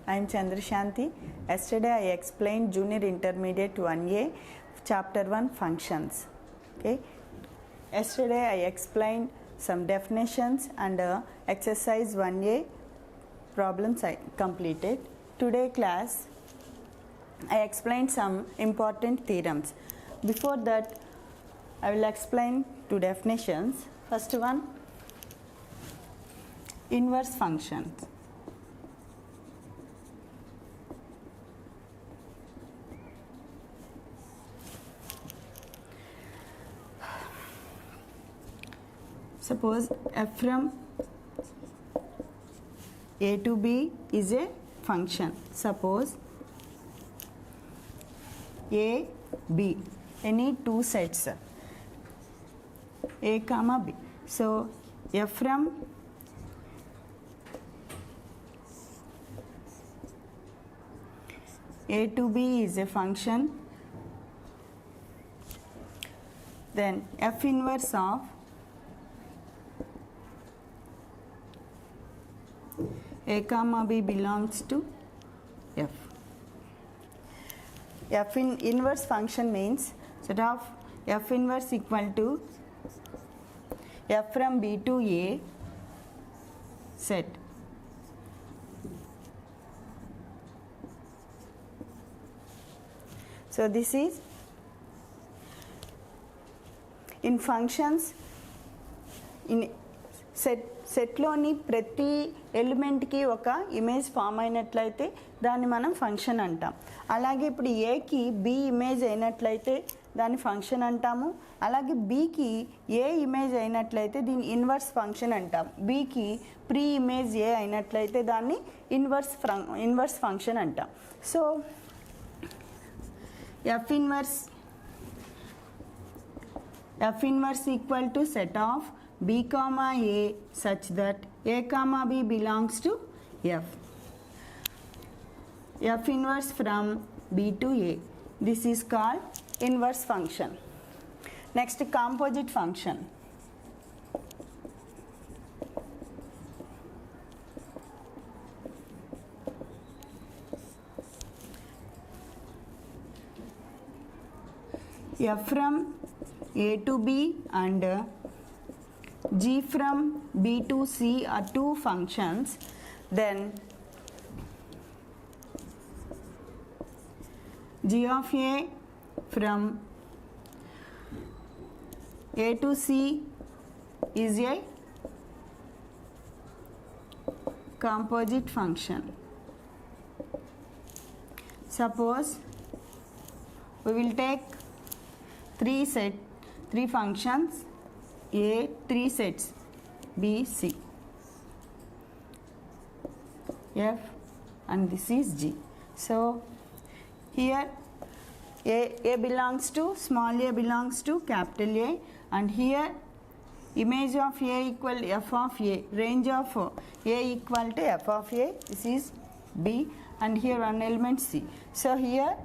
I am Chandrashanti. Yesterday I explained Junior Intermediate 1A, Chapter 1 Functions. Okay. Yesterday I explained some definitions and exercise 1A problems I completed. Today class I explained some important theorems. Before that I will explain two definitions. First one, inverse functions. Suppose f from a to b is a function. Suppose a, b, any two sets, a comma b. So f from a to b is a function. Then f inverse of a comma b belongs to f. F in inverse function means set of f inverse equal to f from b to a set. So this is in functions in సెట్లోని ప్రతి ఎలిమెంట్కి ఒక image form అయినట్లయితే దాన్ని మనం function అంటాం. అలాగే ఇప్పుడు ఏకి B image అయినట్లయితే దాన్ని ఫంక్షన్ అంటాము. అలాగే బికి ఏ ఇమేజ్ అయినట్లయితే దీన్ని ఇన్వర్స్ ఫంక్షన్ అంటాం. బికి ప్రీ ఇమేజ్ ఏ అయినట్లయితే దాన్ని ఇన్వర్స్ ఫంక్షన్ అంటాం. So F inverse equal to set of b comma a such that a comma b belongs to f. F inverse from b to a. This is called inverse function. Next, composite function. F from a to b and g from b to c are two functions. Then g of a from a to c is a composite function. Suppose we will take three functions a, three sets b, c, f, and this is g. So here a belongs to small a belongs to capital A, and here image of a equal f of a, range of a equal to f of a, this is b, and here one element c. So here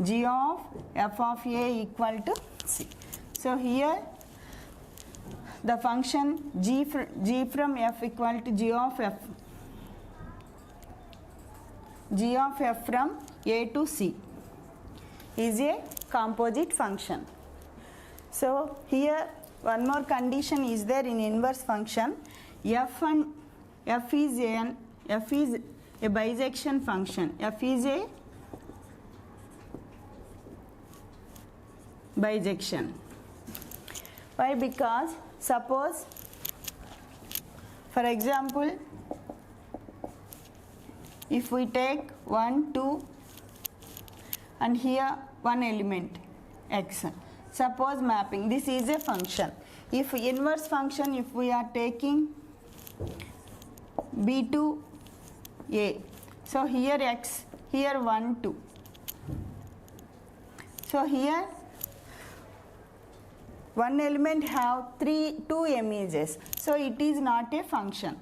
g of f of a equal to c. So here the function g from f equal to g of f from a to c is a composite function. So here one more condition is there in inverse function. F is a bisection function. F is a bisection. Why? Because suppose, for example, if we take 1, 2 and here one element x, suppose mapping, this is a function. If inverse function, if we are taking b to a, so here x, here 1, 2. So here one element have two images, so it is not a function.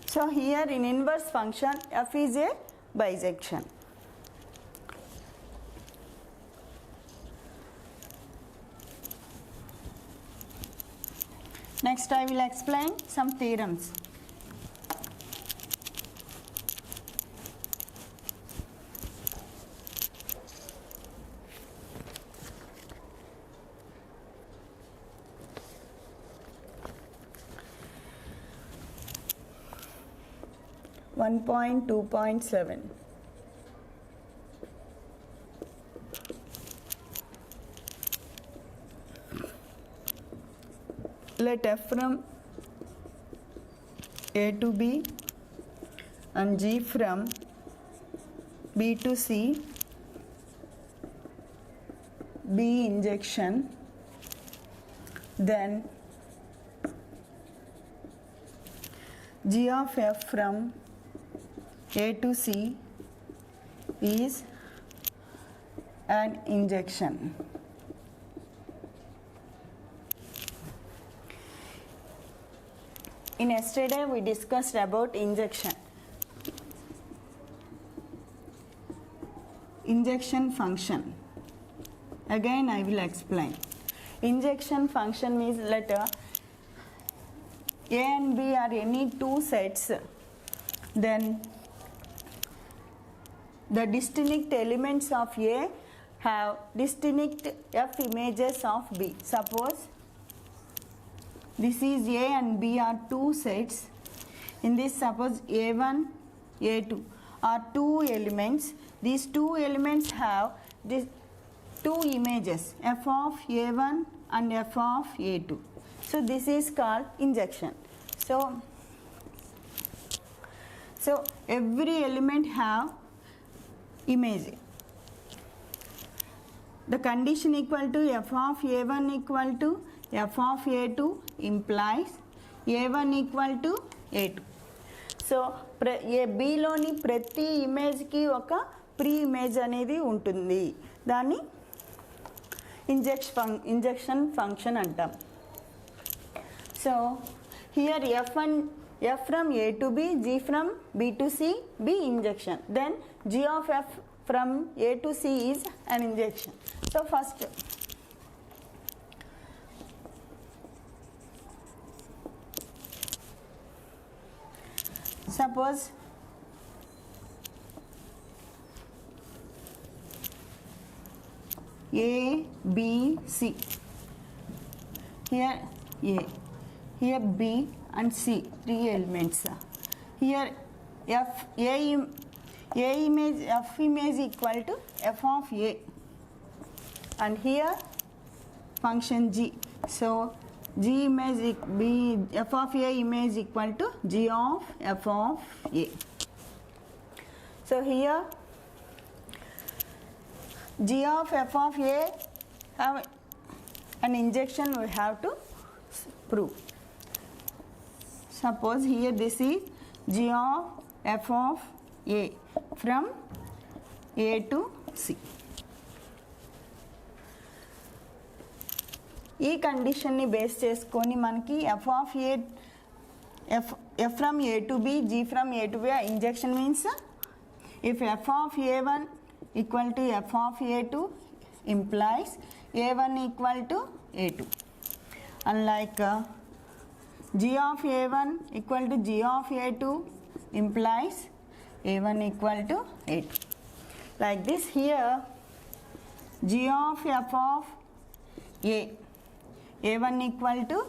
So here in inverse function f is a bisection. Next I will explain some theorems. 1.2.7. Let f from A to B and G from B to C be injection, then G of f from A to C is an injection. In yesterday we discussed about injection. Injection function. Again I will explain. Injection function means letter A and B are any two sets, then the distinct elements of A have distinct F images of B. Suppose this is A and B are two sets. In this, suppose A1, A2 are two elements. These two elements have these two images, F of A1 and F of A2. So this is called injection. So every element have image. The condition equal to F of A1 equal to F of A2 implies A1 equal to A2. So B లోని ప్రతి image కి ఒక pre image అనేది ఉంటుంది. దాన్ని injection function అంటాం. So here F from A to B, G from B to C be injection. Then G of F from A to C is an injection. So first suppose A, B, C. Here A, here B and C, three elements. Here F image equal to F of A, and here function G. So G image B, F of A image equal to G of F of A. So here G of F of A have an injection we have to prove. Suppose here this is G of F of A from A to C. ఈ condition ని base చేసుకొని మనకి F of A F from A to B, G from A to B injection means if F of A1 equal to F of A2 implies A1 equal to A2. Unlike G of A1 equal to G of A2 implies A1 equal to A2. Like this, here G of F of A1 equal to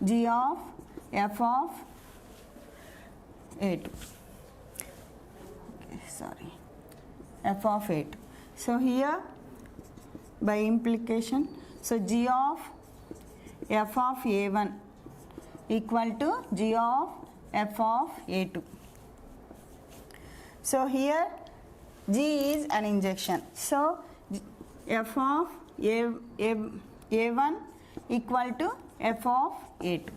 G of F of A2. Sorry, F of A2. So here by implication, so G of F of A1 equal to G of F of A2. So here G is an injection. So F of A1 equal to F of A2.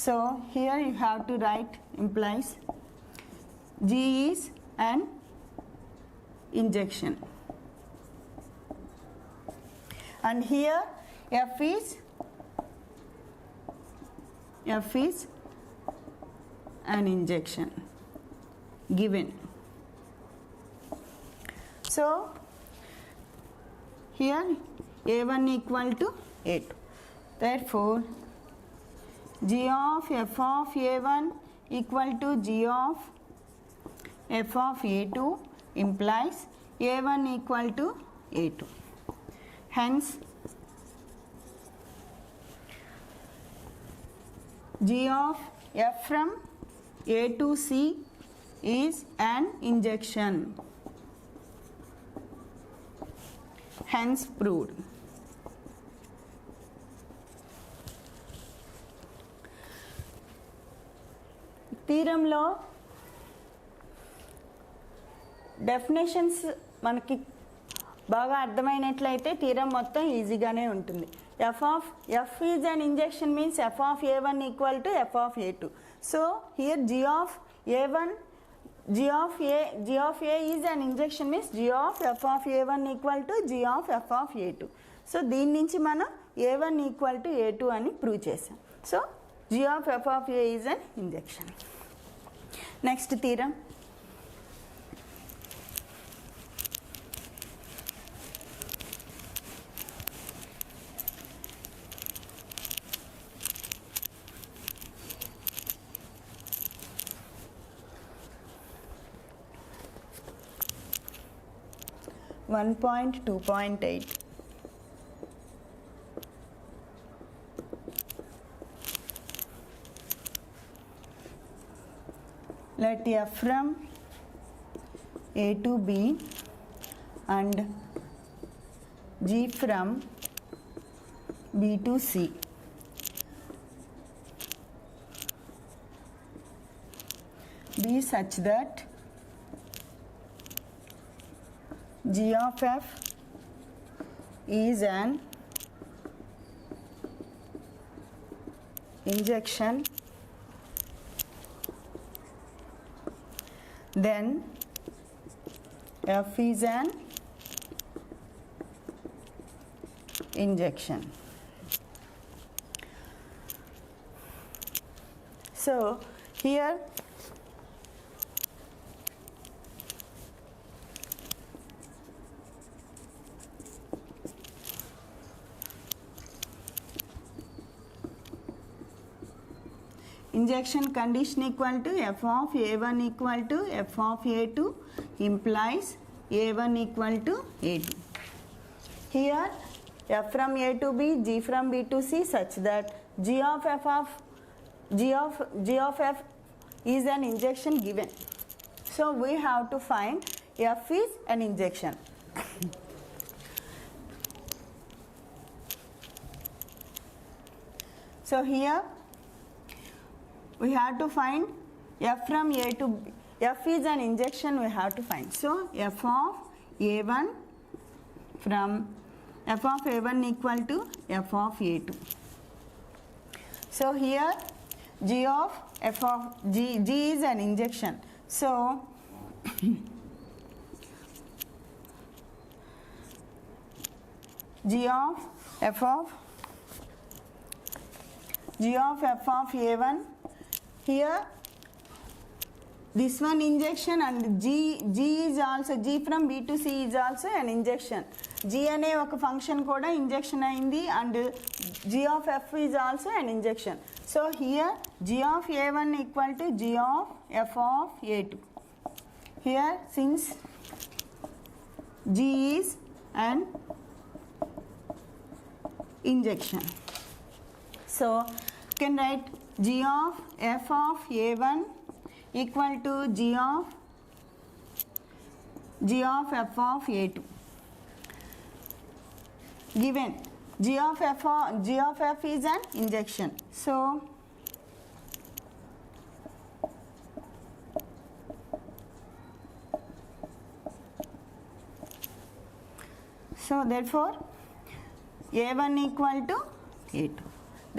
So here you have to write implies G is an injection, and here F is an injection given. So here A1 equal to A2. Therefore G of F of A1 equal to G of F of A2 implies A1 equal to A2. Hence G of F from A to C is an injection. Hence proved. థీరంలో definitions మనకి బాగా అర్థమైనట్లయితే theorem మొత్తం ఈజీగానే ఉంటుంది. F is an injection means F of A1 equal to F of A2. So here G of A1 G of A is an injection means G of f of A1 equal to G of f of A2. So దీని నుంచి మనం A1 equal to A2 అని prove చేసాం. So G of f of A is an injection. Next theorem. One point 2.8. Let F from A to B and G from B to C be such that G of F is an injection, then F is an injection. So here injection condition equal to f of A1 equal to f of A2 implies A1 equal to A2. Here f from A to B, G from B to C such that G of f is an injection given. So we have to find f is an injection. So here we have to find f from A to B. F is an injection we have to find. So f of A1 from f of A1 equal to f of A2. So here G of f of G is an injection. So G of f of A1, here this one injection and G is also, G from B to C is also an injection. G అనే ఒక function కూడా injection అయింది and G of f is also an injection. So here G of A1 equal to G of f of A2. Here since G is an injection, so you can write G of f of A1 equal to G of f of A2. Given G of f is an injection. So therefore A1 equal to A2.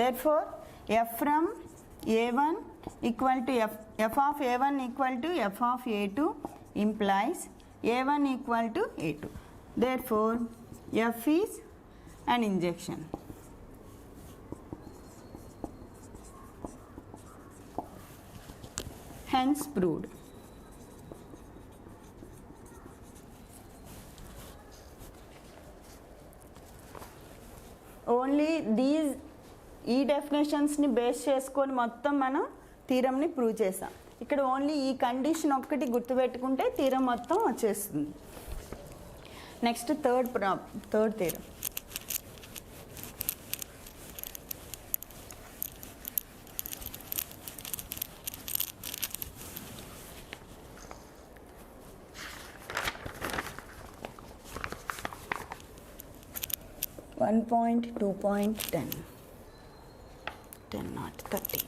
Therefore f from A1 equal to f of A1 equal to f of A2 implies A1 equal to A2. Therefore f is an injection. Hence proved. Only ఈ డెఫినేషన్స్ని base చేసుకొని మొత్తం మనం థీరంని prove చేసాం. ఇక్కడ only ఈ condition ఒక్కటి గుర్తుపెట్టుకుంటే theorem మొత్తం వచ్చేస్తుంది. Next third theorem. 1.2.10 10 not 30.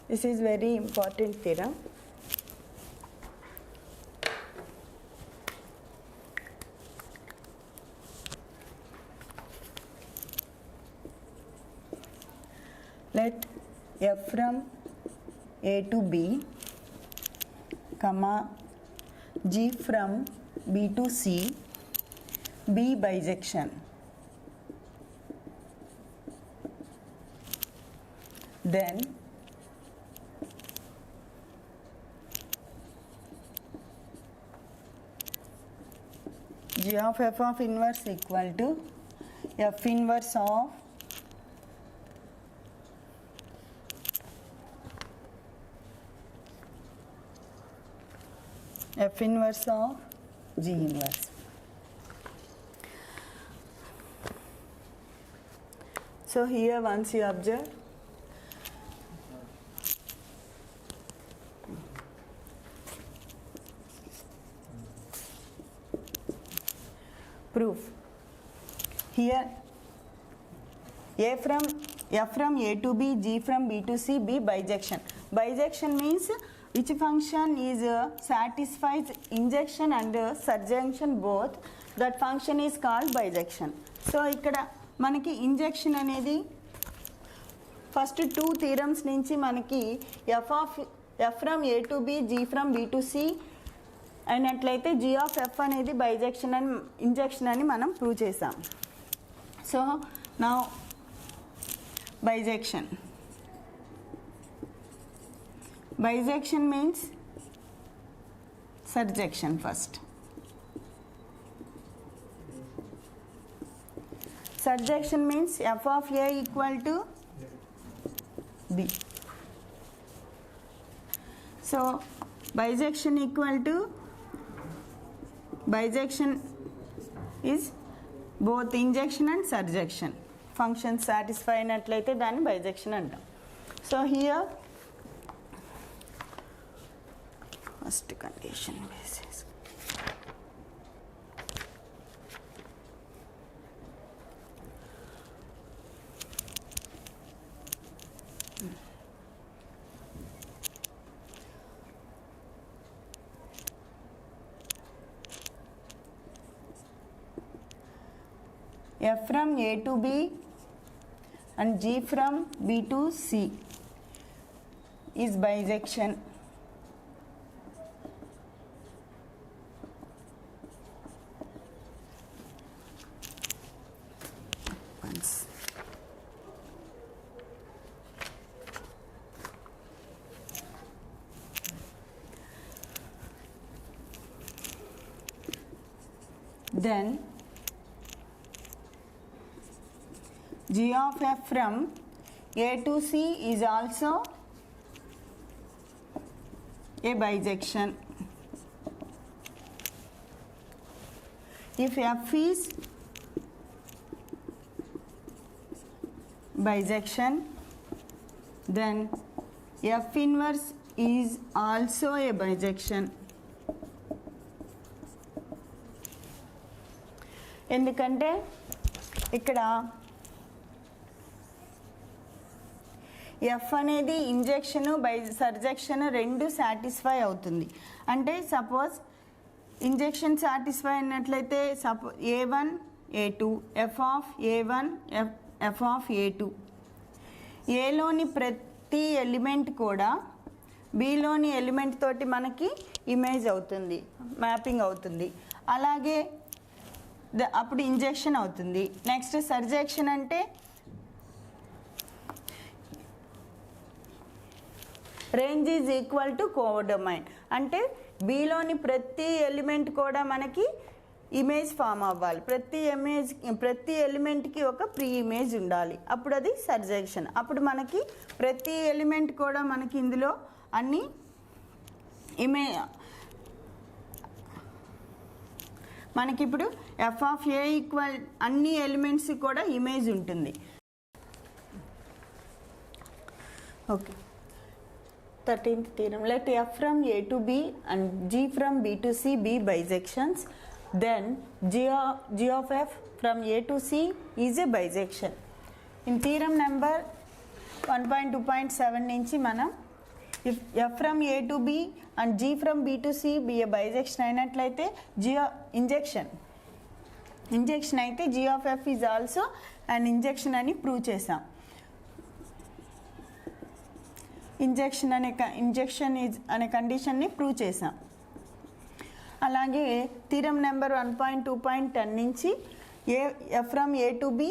This is very important theorem. Let f from A to B, comma G from B to C be bijection. Then G of f of inverse equal to f inverse of F inverse of G inverse. So here once you observe, proof. Here F from A to B, G from B to C be bijection. Bijection means which function is satisfies injection and surjection both, that function is called bijection. So ikkada manaki injection anedi first two theorems nunchi manaki f from A to B, G from B to C అయినట్లయితే G of f అనేది bijection and injection అని మనం prove చేసాం. So now bijection. Bijection means surjection first. Surjection means f of A equal to B. So bijection equal to, bijection is both injection and surjection. Function satisfy అయినట్లయితే దాన్ని bijection అంటాం. So here first condition basis. F from A to B and G from B to C is bijection. Then G of f from A to C is also a bijection. If f is bijection, then f inverse is also a bijection. ఎందుకంటే ఇక్కడ F అనేది injection by సర్జెక్షన్ రెండు satisfy అవుతుంది. అంటే suppose injection satisfy అయినట్లయితే A1 A2 f of A1 f of A2, ఏలోని ప్రతి element కూడా బిలోని element తోటి మనకి ఇమేజ్ అవుతుంది, మ్యాపింగ్ అవుతుంది. అలాగే అప్పుడు ఇంజెక్షన్ అవుతుంది. నెక్స్ట్ సర్జెక్షన్ అంటే range is equal to codomain, అంటే బిలోని ప్రతి ఎలిమెంట్ కూడా మనకి ఇమేజ్ ఫామ్ అవ్వాలి. ప్రతి ఎలిమెంట్కి ఒక ప్రీ ఇమేజ్ ఉండాలి, అప్పుడు అది సర్జెక్షన్. అప్పుడు మనకి ప్రతి ఎలిమెంట్ కూడా మనకి ఇందులో అన్ని మనకి ఇప్పుడు ఎఫ్ ఆఫ్ ఏ ఈక్వల్ అన్ని ఎలిమెంట్స్ కూడా ఇమేజ్ ఉంటుంది. Okay, 13th theorem. Let f from A to B and G from B to C be bijections. then G of f from A to C is a bisection. In theorem number 1.2.7 నుంచి మనం if f from A to B and G from B to C be a bisection అయినట్లయితే injection అయితే G of f is also an injection అని prove చేసాం. Injection అనే కండిషన్ని prove చేసాం. అలాగే theorem number 1.2.10 నుంచి f from A to B,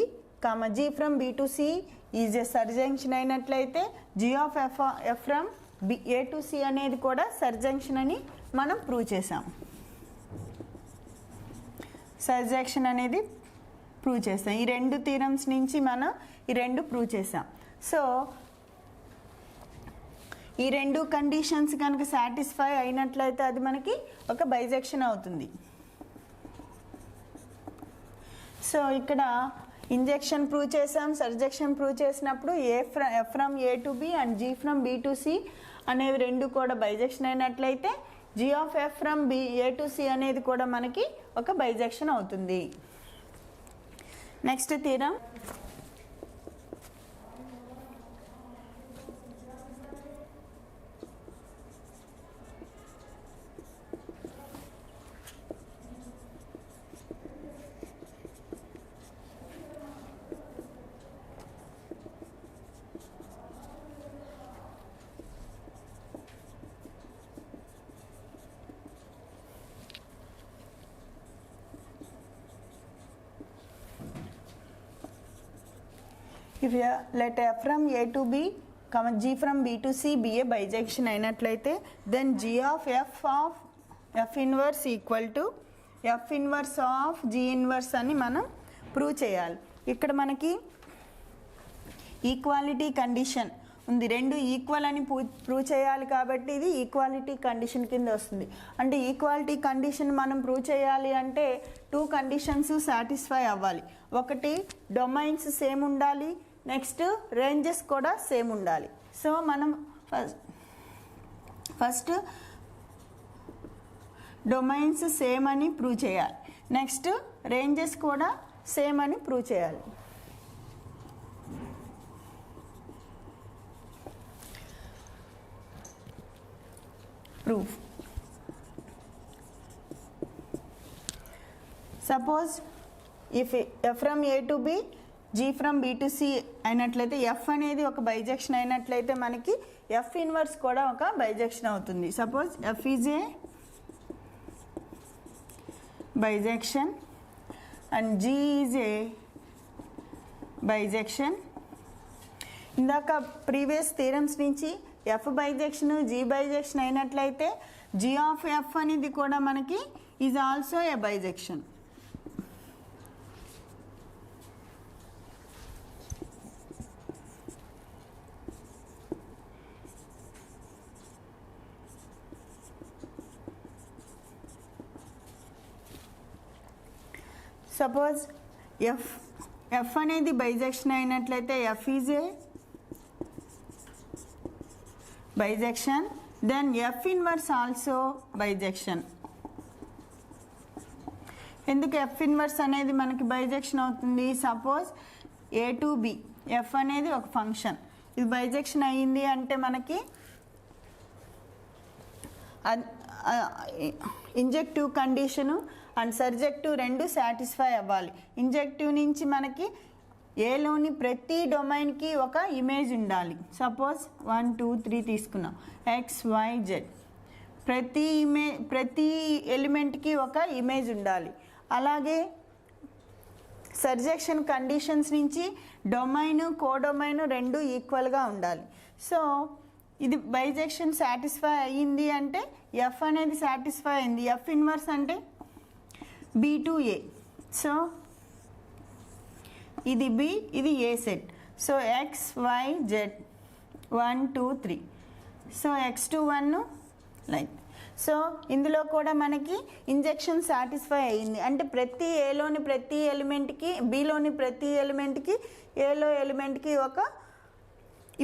G from B to C is A surjection అయినట్లయితే G of f from A to C అనేది కూడా సర్జంక్షన్ అని మనం ప్రూవ్ చేసాం. సర్జంక్షన్ అనేది ప్రూవ్ చేసాం. ఈ రెండు థీరమ్స్ నుంచి మనం ఈ రెండు ప్రూవ్ చేసాం. సో ఈ రెండు కండిషన్స్ కనుక సాటిస్ఫై అయినట్లయితే అది మనకి ఒక బైజెక్షన్ అవుతుంది. సో ఇక్కడ ఇంజెక్షన్ ప్రూవ్ చేసాం, సర్జెక్షన్ ప్రూవ్ చేసినప్పుడు f from A to B and G from B to C అనేవి రెండు కూడా బైజెక్షన్ అయినట్లయితే G of f from A to C అనేది కూడా మనకి ఒక బైజెక్షన్ అవుతుంది. Next theorem if let f from A to B, G from B to C be a bijection అయినట్లయితే then G of f inverse equal to f inverse of G inverse అని మనం prove చేయాలి. ఇక్కడ మనకి equality condition ఉంది, రెండు equal అని prove చేయాలి కాబట్టి ఇది ఈక్వాలిటీ కండిషన్ కింద వస్తుంది. అంటే ఈక్వాలిటీ కండిషన్ మనం ప్రూవ్ చేయాలి అంటే టూ కండిషన్స్ సాటిస్ఫై అవ్వాలి. ఒకటి డొమైన్స్ సేమ్ ఉండాలి, నెక్స్ట్ రేంజెస్ కూడా సేమ్ ఉండాలి. సో మనం ఫస్ట్ డొమైన్స్ సేమ్ అని ప్రూవ్ చేయాలి, నెక్స్ట్ రేంజెస్ కూడా సేమ్ అని ప్రూవ్ చేయాలి. Proof suppose if f from A to B, G from B to C అయినట్లయితే f అనేది ఒక బైజెక్షన్ అయినట్లయితే మనకి f ఇన్వర్స్ కూడా ఒక బైజెక్షన్ అవుతుంది. Suppose f is a bijection and G is a bijection. ఇందాక ప్రీవియస్ థీరమ్స్ నుంచి f బైజెక్షన్ G బైజెక్షన్ అయినట్లయితే G of f అనేది కూడా మనకి is also a bijection. Suppose f అనేది బైజెక్షన్ అయినట్లయితే f is a bijection, then f inverse also bijection. ఎందుకు f inverse అనేది మనకి బైజెక్షన్ అవుతుంది? సపోజ్ A to B, f అనేది ఒక ఫంక్షన్, ఇది బైజెక్షన్ అయ్యింది అంటే మనకి ఇంజెక్టివ్ కండిషను అండ్ సర్జెక్టివ్ రెండు సాటిస్ఫై అవ్వాలి. ఇంజెక్టివ్ నుంచి మనకి ఏలోని ప్రతి డొమైన్కి ఒక ఇమేజ్ ఉండాలి. సపోజ్ 1 2 3 తీసుకున్నాం, XYZ ప్రతి ఎలిమెంట్కి ఒక ఇమేజ్ ఉండాలి. అలాగే సర్జెక్షన్ కండిషన్స్ నుంచి డొమైన్ కోడొమైన్ రెండు ఈక్వల్గా ఉండాలి. సో ఇది బైజెక్షన్ సాటిస్ఫై అయ్యింది అంటే f అనేది సాటిస్ఫై అయింది. f ఇన్వర్స్ అంటే B to A. సో ఇది B, ఇది A set. So XYZ 1 2 3, so x to 1 like. So ఇందులో కూడా మనకి ఇంజెక్షన్ సాటిస్ఫై అయ్యింది అంటే ప్రతి ఏలోని ప్రతి ఎలిమెంట్కి, బీలోని ప్రతి ఎలిమెంట్కి, ఏలో ఎలిమెంట్కి ఒక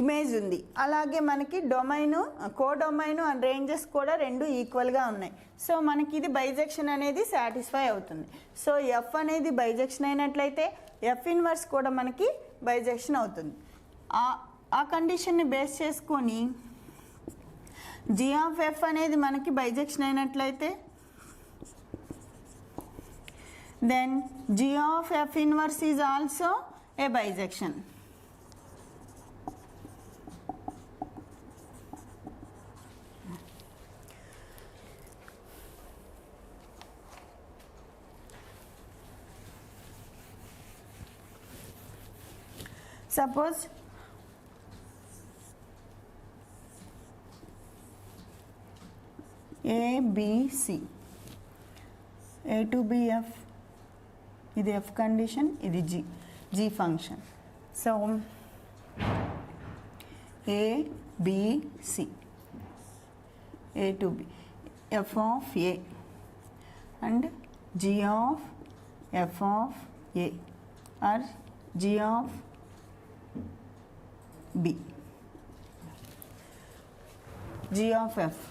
ఇమేజ్ ఉంది. అలాగే మనకి డొమైను, కోడొమైను అండ్ రేంజెస్ కూడా రెండు ఈక్వల్గా ఉన్నాయి. సో మనకి ఇది బైజెక్షన్ అనేది సాటిస్ఫై అవుతుంది. సో ఎఫ్ అనేది బైజెక్షన్ అయినట్లయితే ఎఫ్ ఇన్వర్స్ కూడా మనకి బైజెక్షన్ అవుతుంది. ఆ కండిషన్ని బేస్ చేసుకొని జీ ఆఫ్ ఎఫ్ అనేది మనకి బైజెక్షన్ అయినట్లయితే then g of f inverse is also a bijection. Suppose a b c, a to b f, ఇది ఎఫ్ కండిషన్, ఇది G function. So A B C, A to B, F of A and G of F of A are G of B, G of F,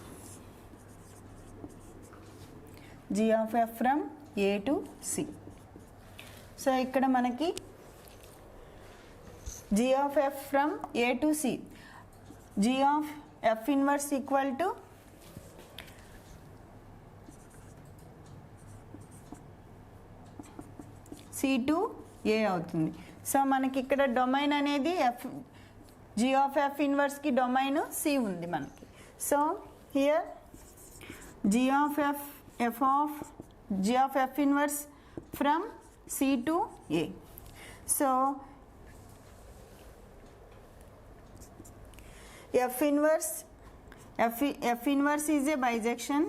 G of F from A to C. So ఇక్కడ మనకి g of f from a to c, g of f inverse equal to c to a అవుతుంది. So మనకి ఇక్కడ domain అనేది g of f inverse కి domain c ఉంది మనకి. So here g of f inverse from C to A. So F inverse is a bijection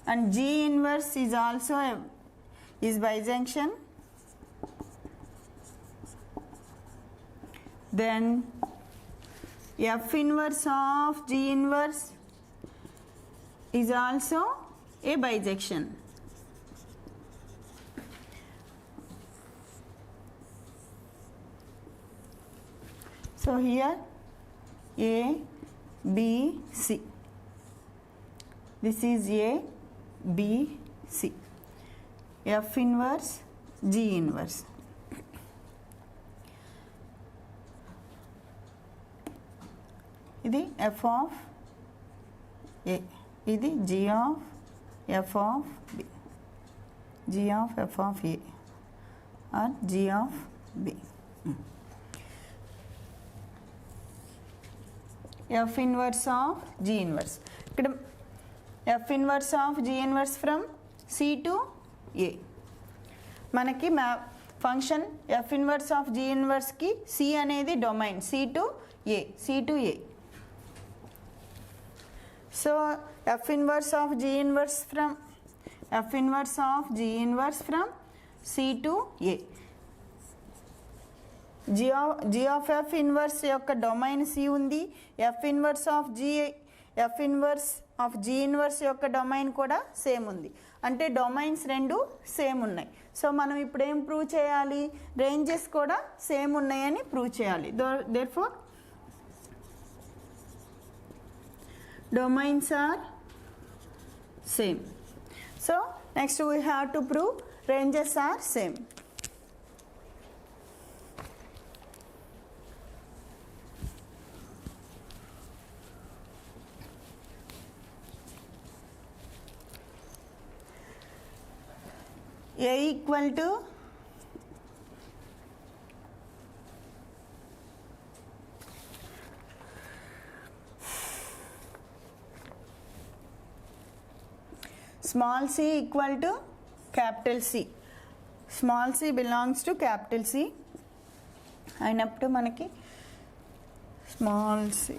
and G inverse is also is bijection. Then F inverse of G inverse is also a bijection. So here A, B, C. This is A, B, C. F inverse, G inverse. ఇది F of A. ఇది G of F of B. G of F of A or G of B. F inverse of G inverse. ఇక్కడ F inverse of G inverse from C to A. మనకి function F inverse of G inverse కి C అనేది domain, C to A. So F inverse of G inverse from C to A. G of F inverse యొక్క domain C ఉంది. F inverse of G inverse యొక్క domain కూడా same ఉంది. అంటే domains రెండు same ఉన్నాయి. సో మనం ఇప్పుడు ఏం ప్రూవ్ చేయాలి? రేంజెస్ కూడా సేమ్ ఉన్నాయని ప్రూవ్ చేయాలి. therefore domains are same. So next we have to prove ranges are same. A equal to small c equal to capital C. Small c belongs to capital C. అయినప్పుడు మనకి small c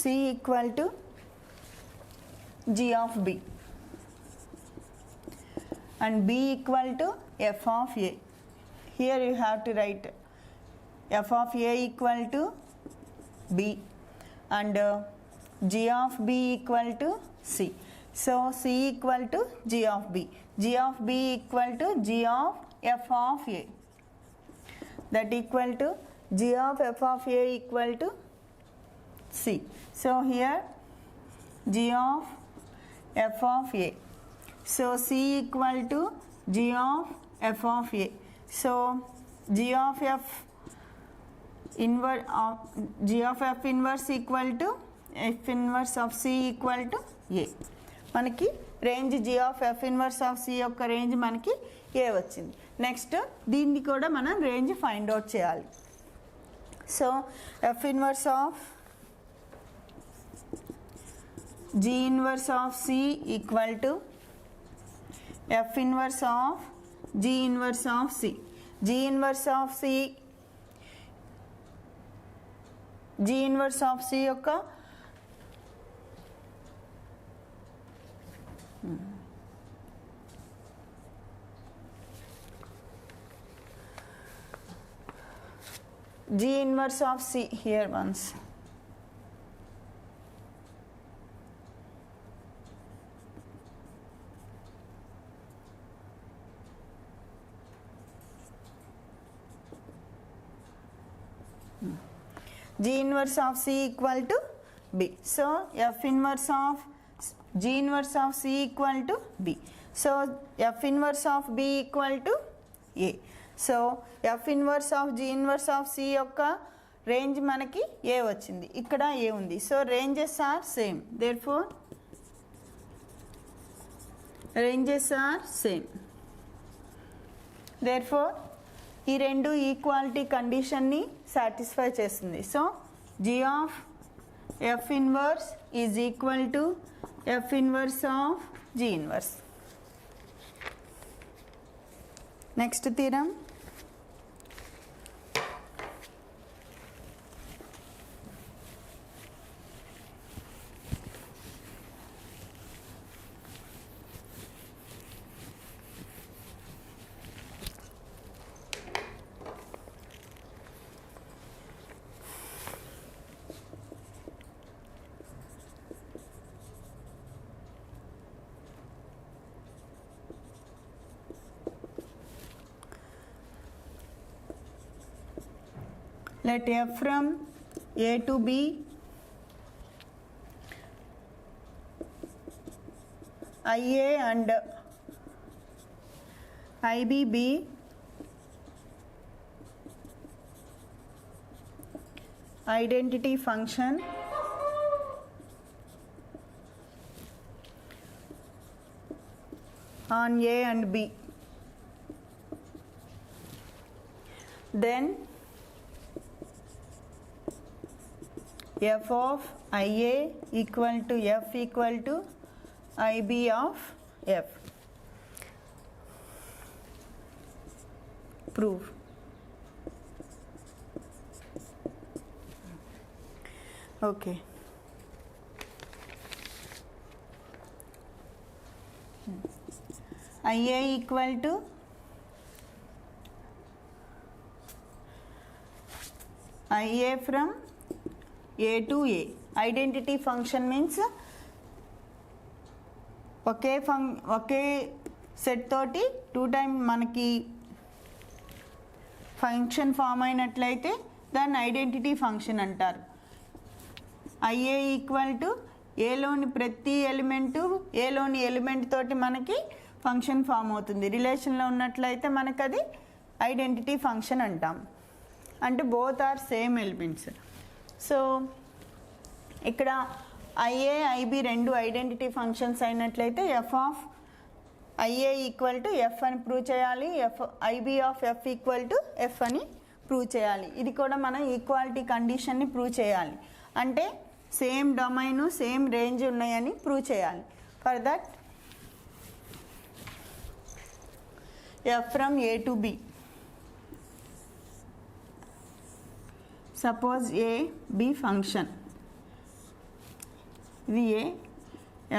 C equal to G of B and B equal to F of A. Here you have to write F of A equal to B and G of B equal to C. So C equal to G of B. G of B equal to G of F of A. That equal to G of F of A equal to C. So here G of F of A. So C equal to G of F of A. So G of F inverse of G of F inverse equal to F inverse of C equal to A. మనకి range G of F inverse of C యొక్క range మనకి A వచ్చింది. Next దీన్ని కూడా మనం range find out చేయాలి. So F inverse of G inverse of C equal to F inverse of G inverse of C. G inverse of C G inverse of C యొక్క G inverse of C here once. G inverse of C equal to B. So F inverse of G inverse of C equal to B. So F inverse of B equal to A. So F inverse of G inverse of C యొక్క range మనకి A వచ్చింది. ఇక్కడ A ఉంది. So ranges are same. Therefore ranges are same. Therefore ఈ రెండు equality కండిషన్ని satisfy చేస్తుంది. So G of F inverse is equal to F inverse of G inverse. Next theorem. Let F from A to B IA and IB be identity function on A and B. Then F of IA equal to F equal to IB of F. Prove. Okay. IA equal to IA from A to A. Identity function means okay set తోటి 2 time మనకి function form అయినట్లయితే దాన్ని identity function అంటారు. IA equal to ఏలోని ప్రతి element ఏలోని element తోటి మనకి function form అవుతుంది. రిలేషన్లో ఉన్నట్లయితే మనకు అది ఐడెంటిటీ ఫంక్షన్ అంటాం. అంటే both are same elements. So ఇక్కడ IA IB రెండు ఐడెంటిటీ ఫంక్షన్స్ అయినట్లయితే F of IA equal to F అని ప్రూవ్ చేయాలి. IB of F equal to F అని ప్రూవ్ చేయాలి. ఇది కూడా మనం ఈక్వాలిటీ కండిషన్ని ప్రూవ్ చేయాలి. అంటే సేమ్ డొమైను సేమ్ రేంజ్ ఉన్నాయని ప్రూవ్ చేయాలి. For that F from A to B. Suppose A B function. ఇది A,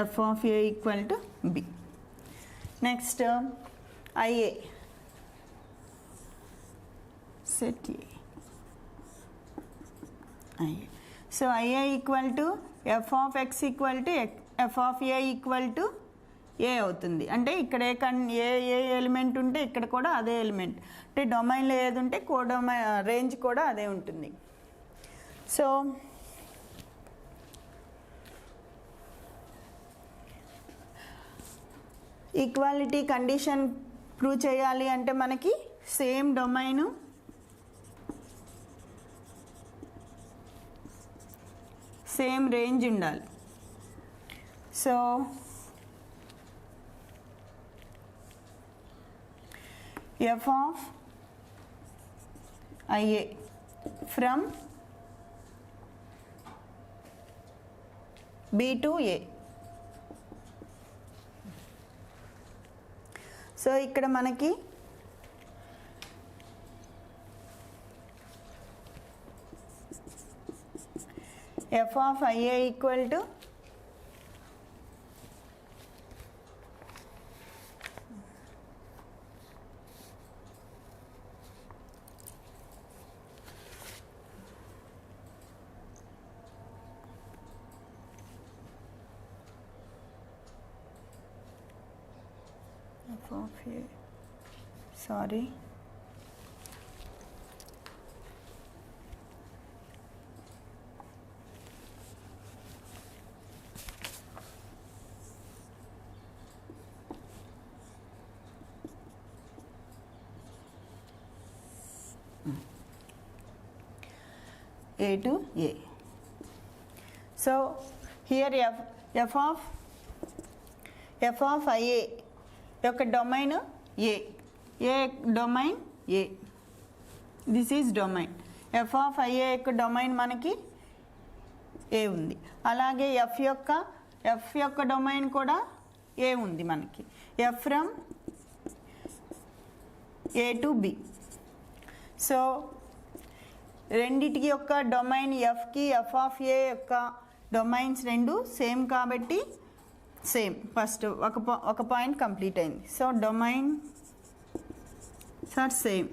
F of A equal to B. Next IA. Set A. IA. So IA equal to F of X equal to F of A equal to A అవుతుంది. అంటే ఇక్కడ ఏ element ఉంటే ఇక్కడ కూడా అదే element, అంటే డొమైన్లో ఏది ఉంటే రేంజ్ కూడా అదే ఉంటుంది. సో ఈక్వాలిటీ కండిషన్ ప్రూవ్ చేయాలి అంటే మనకి సేమ్ డొమైను, సేమ్ రేంజ్ ఉండాలి. So F of IA from B to A. So ఇక్కడ మనకి F of IA equal to F of A, sorry, A to A. So here f of IA యొక్క domain A domain A, this is domain. F of IA యొక్క domain మనకి A ఉంది, అలాగే F యొక్క domain కూడా A ఉంది మనకి, F from A to B. So రెండిటికి యొక్క డొమైన్ ఎఫ్కి ఎఫ్ ఆఫ్ ఏ యొక్క డొమైన్స్ రెండు సేమ్ కాబట్టి సేమ్, ఫస్ట్ ఒక పాయింట్ కంప్లీట్ అయింది. So domain are same.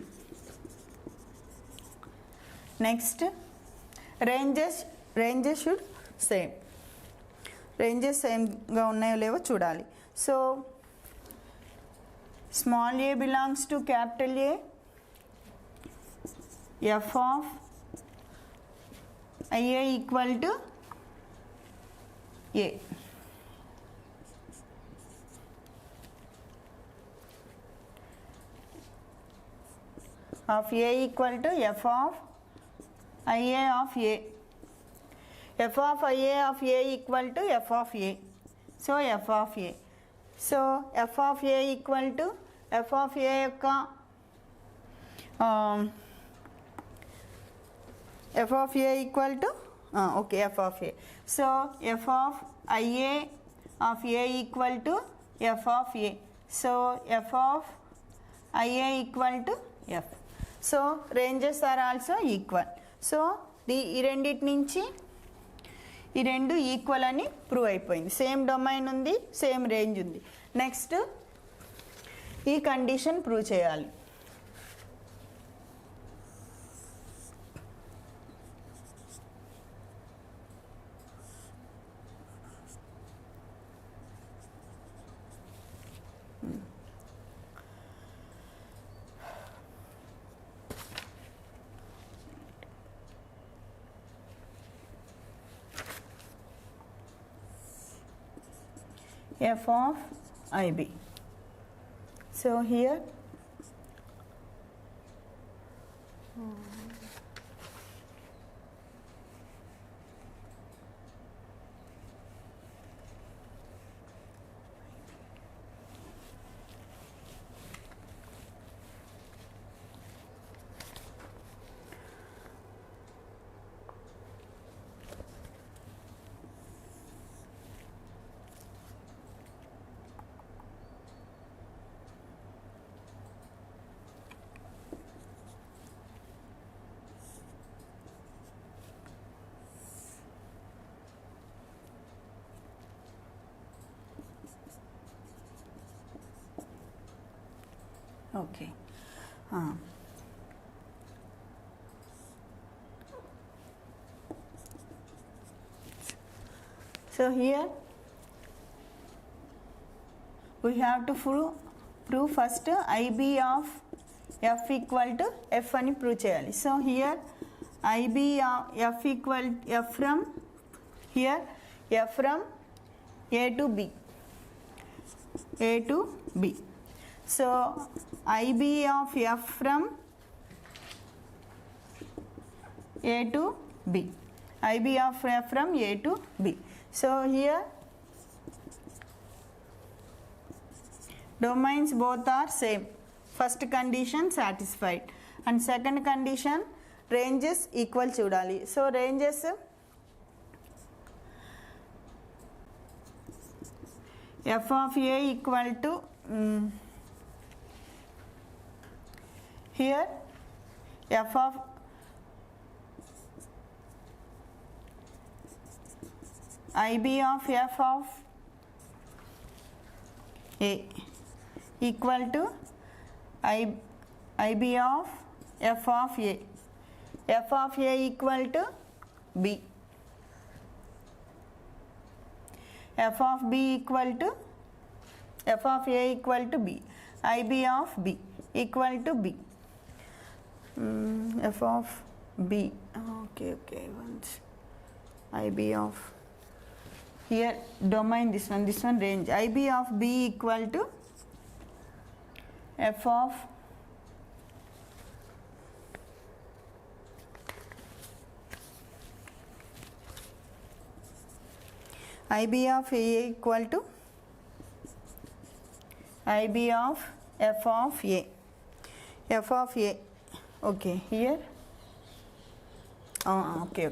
Next ranges should same. Ranges సేమ్గా ఉన్నాయో లేవో చూడాలి. So small A belongs to capital A, F of IA equal to A. Of A equal to f of IA of A. F of IA of A equal to f of A. So f of A. So f of A equal to f of A యొక్క f of A equal to okay, f of A. So f of IA of A equal to f of A. So f of IA equal to f. So ranges are also equal. So ఈ రెండిటి నుంచి ఈ రెండు equal అని prove అయిపోయింది. Same domain ఉంది, same range ఉంది. Next ఈ కండిషన్ ప్రూవ్ చేయాలి. F of IB. So here okay. So here we have to prove first IB of F equal to F అని prove చేయాలి. So here IB of F equal F from here F from A to B. A to B. So IB of F from A to B. IB of F from A to B. So here domains both are same. First condition satisfied and second condition ranges equal చూడాలి. So ranges F of A equal to here F of IB of F of A equal to IB of F of A. F of A equal to B. F of B equal to F of A equal to B. IB of B equal to B. F of B. Okay. Once IB of here domain this one range. IB of B equal to F of IB of A equal to IB of F of A. F of A. Okay, here. Okay.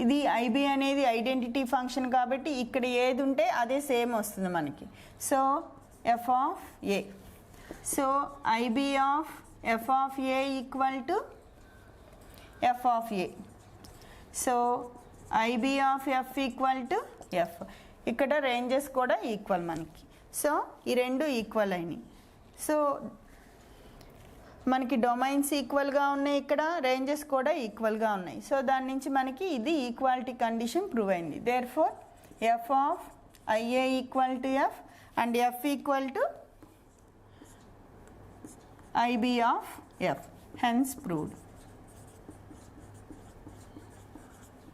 ఇది IB అనేది identity function కాబట్టి ఇక్కడ ఏది ఉంటే అదే same వస్తుంది మనకి. So F of A. So IB of F of A equal to F of A. So IB of F equal to F. ఇక్కడ రేంజెస్ కూడా ఈక్వల్ మనకి. సో ఈ రెండు ఈక్వల్ అయినాయి. సో మనకి డొమైన్స్ ఈక్వల్గా ఉన్నాయి, ఇక్కడ రేంజెస్ కూడా ఈక్వల్గా ఉన్నాయి. సో దాని నుంచి మనకి ఇది ఈక్వాలిటీ కండిషన్ ప్రూవ్ అయింది. Therefore F of IA equal to F and F equal to IB of F. Hence proved.